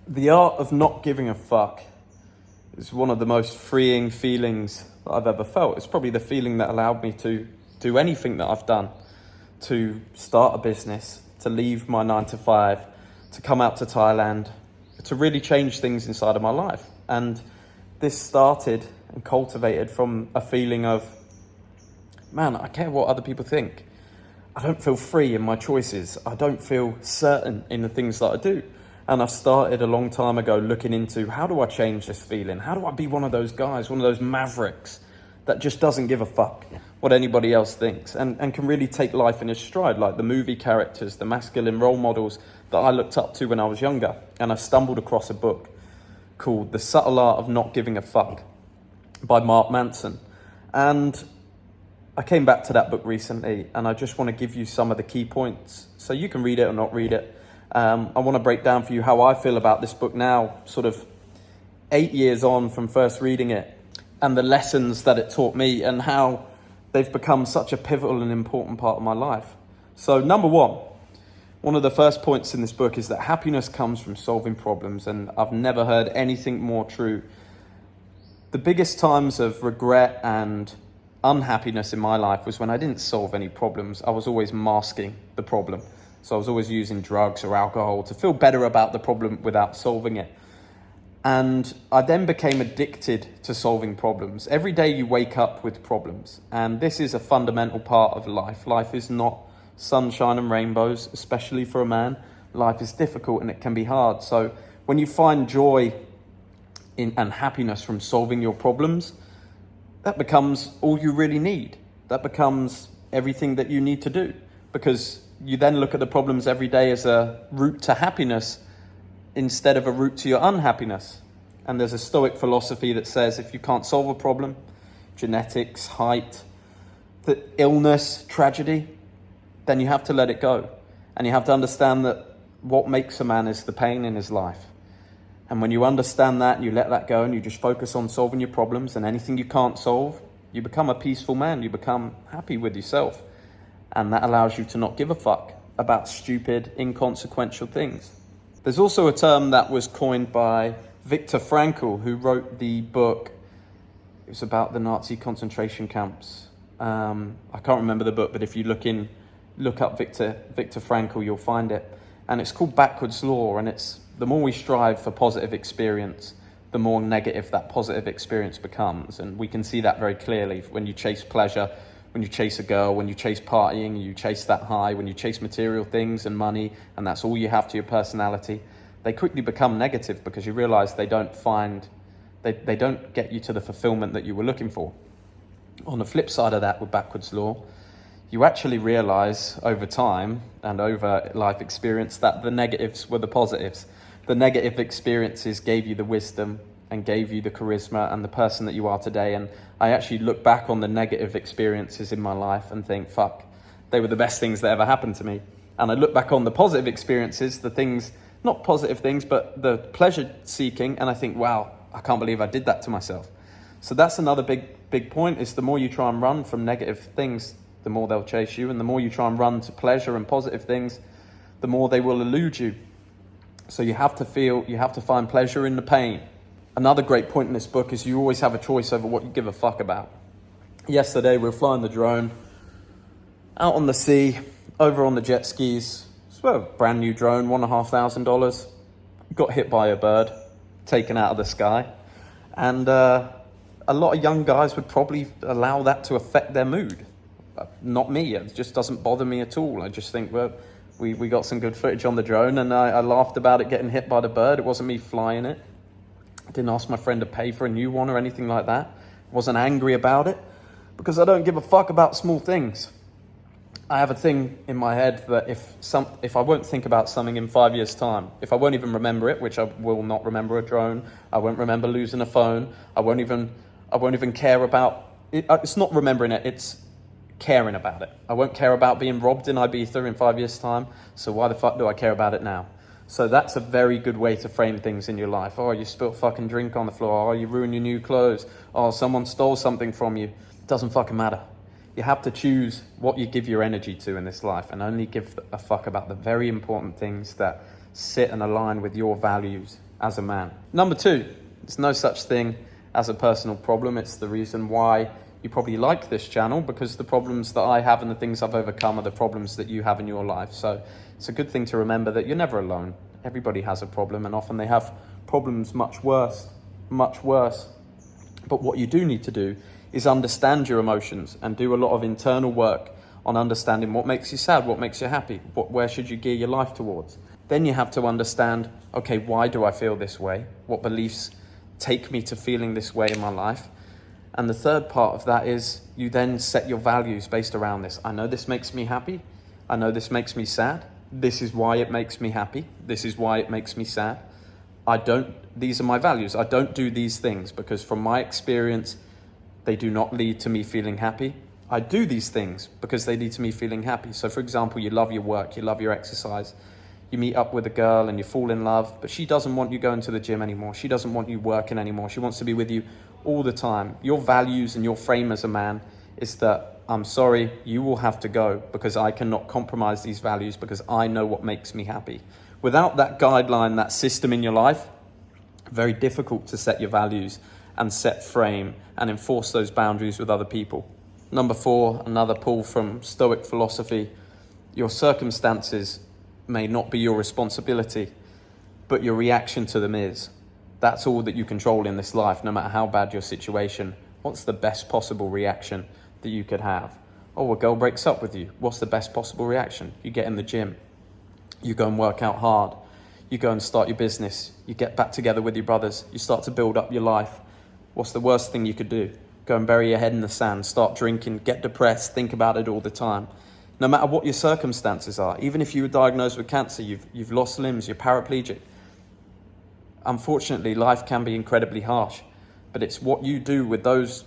The art of not giving a fuck is one of the most freeing feelings that I've ever felt. It's probably the feeling that allowed me to do anything that I've done, to start a business, to leave my 9 to 5, to come out to Thailand, to really change things inside of my life. And this started and cultivated from a feeling of, man, I care what other people think. I don't feel free in my choices. I don't feel certain in the things that I do. And I started a long time ago looking into, how do I change this feeling? How do I be one of those guys, one of those mavericks that just doesn't give a fuck what anybody else thinks, and can really take life in its stride, like the movie characters, the masculine role models that I looked up to when I was younger. And I stumbled across a book called The Subtle Art of Not Giving a Fuck by Mark Manson. And I came back to that book recently, and I just want to give you some of the key points so you can read it or not read it. I want to break down for you how I feel about this book now, sort of 8 years on from first reading it, and the lessons that it taught me and how they've become such a pivotal and important part of my life. So number one of the first points in this book is that happiness comes from solving problems, and I've never heard anything more true. The biggest times of regret and unhappiness in my life was when I didn't solve any problems. I was always masking the problem. So I was always using drugs or alcohol to feel better about the problem without solving it. And I then became addicted to solving problems. Every day you wake up with problems. And this is a fundamental part of life. Life is not sunshine and rainbows, especially for a man. Life is difficult and it can be hard. So when you find joy and happiness from solving your problems, that becomes all you really need. That becomes everything that you need to do, because you then look at the problems every day as a route to happiness instead of a route to your unhappiness. And there's a Stoic philosophy that says if you can't solve a problem, genetics, height, the illness, tragedy, then you have to let it go. And you have to understand that what makes a man is the pain in his life. And when you understand that and you let that go and you just focus on solving your problems, and anything you can't solve, you become a peaceful man. You become happy with yourself. And that allows you to not give a fuck about stupid, inconsequential things. There's also a term that was coined by Viktor Frankl, who wrote the book. It was about the Nazi concentration camps. I can't remember the book, but if you look up Viktor Frankl, you'll find it. And it's called Backwards Law. And it's the more we strive for positive experience, the more negative that positive experience becomes. And we can see that very clearly when you chase pleasure, when you chase a girl, when you chase partying, you chase that high, when you chase material things and money, and that's all you have to your personality, they quickly become negative because you realize they don't get you to the fulfillment that you were looking for. On the flip side of that, with Backwards Law, you actually realize over time and over life experience that the negatives were the positives. The negative experiences gave you the wisdom and gave you the charisma and the person that you are today. And I actually look back on the negative experiences in my life and think, fuck, they were the best things that ever happened to me. And I look back on the positive experiences, the things, not positive things, but the pleasure seeking, and I think, wow, I can't believe I did that to myself. So that's another big point, is the more you try and run from negative things, the more they'll chase you. And the more you try and run to pleasure and positive things, the more they will elude you. So you have to find pleasure in the pain. Another great point in this book is you always have a choice over what you give a fuck about. Yesterday, we were flying the drone out on the sea, over on the jet skis. It's a brand new drone, $1,500. Got hit by a bird, taken out of the sky. And a lot of young guys would probably allow that to affect their mood. Not me. It just doesn't bother me at all. I just think, well, we got some good footage on the drone, and I laughed about it getting hit by the bird. It wasn't me flying it. I didn't ask my friend to pay for a new one or anything like that. I wasn't angry about it because I don't give a fuck about small things. I have a thing in my head that if I won't think about something in 5 years' time, if I won't even remember it, which I will not remember a drone, I won't remember losing a phone, I won't even care about it. It's not remembering it, it's caring about it. I won't care about being robbed in Ibiza in 5 years' time, so why the fuck do I care about it now? So that's a very good way to frame things in your life. Oh, you spilt fucking drink on the floor. Oh, you ruined your new clothes. Oh, someone stole something from you. It doesn't fucking matter. You have to choose what you give your energy to in this life, and only give a fuck about the very important things that sit and align with your values as a man. Number 2, there's no such thing as a personal problem. It's the reason why you probably like this channel, because the problems that I have and the things I've overcome are the problems that you have in your life. So it's a good thing to remember that you're never alone. Everybody has a problem, and often they have problems much worse. But what you do need to do is understand your emotions and do a lot of internal work on understanding what makes you sad, what makes you happy, where should you gear your life towards. Then you have to understand, okay, why do I feel this way? What beliefs take me to feeling this way in my life? And the third part of that is you then set your values based around this. I know this makes me happy. I know this makes me sad. This is why it makes me happy. This is why it makes me sad. These are my values. I don't do these things because from my experience, they do not lead to me feeling happy. I do these things because they lead to me feeling happy. So for example, you love your work, you love your exercise. You meet up with a girl and you fall in love, but she doesn't want you going to the gym anymore. She doesn't want you working anymore. She wants to be with you all the time. Your values and your frame as a man is that, I'm sorry, you will have to go because I cannot compromise these values because I know what makes me happy. Without that guideline, that system in your life, very difficult to set your values and set frame and enforce those boundaries with other people. Number 4, another pull from Stoic philosophy. Your circumstances may not be your responsibility, but your reaction to them is. That's all that you control in this life, no matter how bad your situation. What's the best possible reaction that you could have? Oh, a girl breaks up with you. What's the best possible reaction? You get in the gym. You go and work out hard. You go and start your business. You get back together with your brothers. You start to build up your life. What's the worst thing you could do? Go and bury your head in the sand, start drinking, get depressed, think about it all the time. No matter what your circumstances are, even if you were diagnosed with cancer, you've lost limbs, you're paraplegic. Unfortunately, life can be incredibly harsh, but it's what you do with those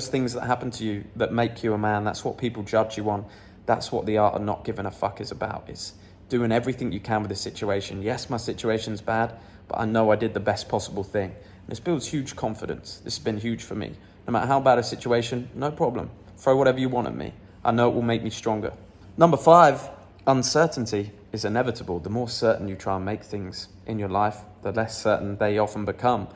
things that happen to you that make you a man. That's what people judge you on. That's what the art of not giving a fuck is about. It's doing everything you can with the situation. Yes, my situation's bad, but I know I did the best possible thing. And this builds huge confidence. This has been huge for me. No matter how bad a situation, no problem. Throw whatever you want at me. I know it will make me stronger. Number 5, uncertainty is inevitable. The more certain you try and make things in your life, the less certain they often become.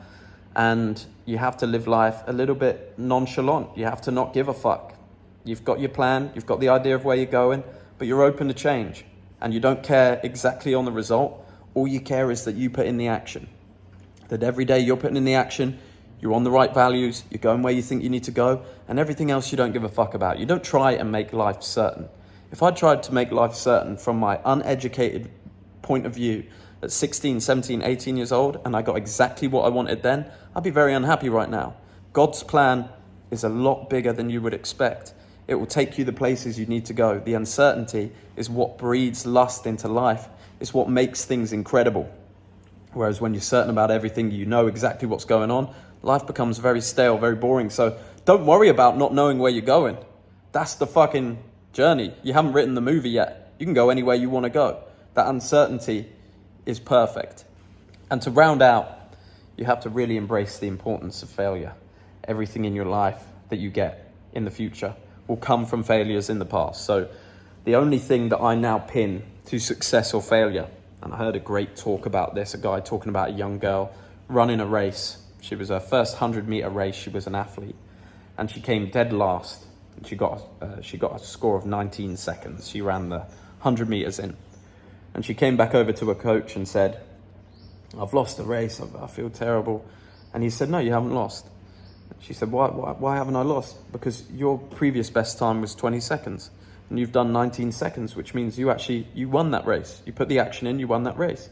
And you have to live life a little bit nonchalant. You have to not give a fuck. You've got your plan, you've got the idea of where you're going, but you're open to change. And you don't care exactly on the result. All you care is that you put in the action. That every day you're putting in the action, you're on the right values, you're going where you think you need to go, and everything else you don't give a fuck about. You don't try and make life certain. If I tried to make life certain from my uneducated point of view at 16, 17, 18 years old, and I got exactly what I wanted then, I'd be very unhappy right now. God's plan is a lot bigger than you would expect. It will take you the places you need to go. The uncertainty is what breeds lust into life. It's what makes things incredible. Whereas when you're certain about everything, you know exactly what's going on, life becomes very stale, very boring. So don't worry about not knowing where you're going. That's the fucking journey. You haven't written the movie yet. You can go anywhere you want to go. That uncertainty is perfect. And to round out, you have to really embrace the importance of failure. Everything in your life that you get in the future will come from failures in the past. So the only thing that I now pin to success or failure, and I heard a great talk about this, a guy talking about a young girl running a race. She was her first 100-meter race. She was an athlete, and she came dead last. And she got a score of 19 seconds. She ran the 100 meters in, and she came back over to her coach and said, "I've lost the race. I feel terrible." And he said, "No, you haven't lost." She said, why haven't I lost? Because your previous best time was 20 seconds, and you've done 19 seconds, which means you won that race. You put the action in, you won that race.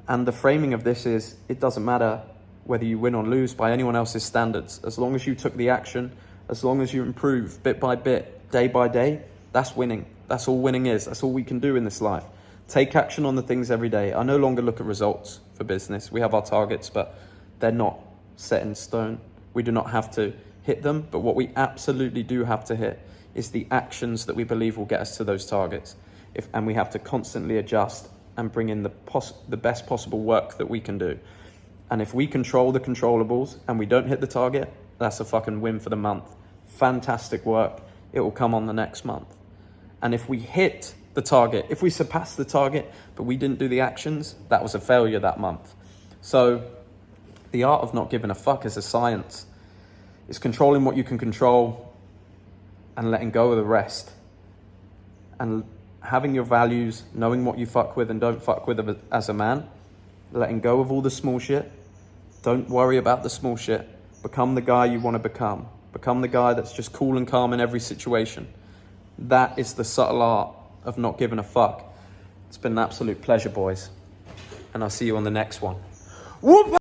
And the framing of this is, it doesn't matter whether you win or lose by anyone else's standards. As long as you took the action, as long as you improve bit by bit, day by day, that's winning. That's all winning is. That's all we can do in this life. Take action on the things every day. I no longer look at results for business. We have our targets, but they're not set in stone. We do not have to hit them, but what we absolutely do have to hit is the actions that we believe will get us to those targets. And we have to constantly adjust and bring in the best possible work that we can do. And if we control the controllables and we don't hit the target, that's a fucking win for the month. Fantastic work. It will come on the next month. And if we hit the target. If we surpassed the target, but we didn't do the actions, that was a failure that month. So the art of not giving a fuck is a science. It's controlling what you can control and letting go of the rest. And having your values, knowing what you fuck with and don't fuck with as a man, letting go of all the small shit. Don't worry about the small shit. Become the guy you want to become. Become the guy that's just cool and calm in every situation. That is the subtle art of not giving a fuck. It's been an absolute pleasure, boys. And I'll see you on the next one. Whoop!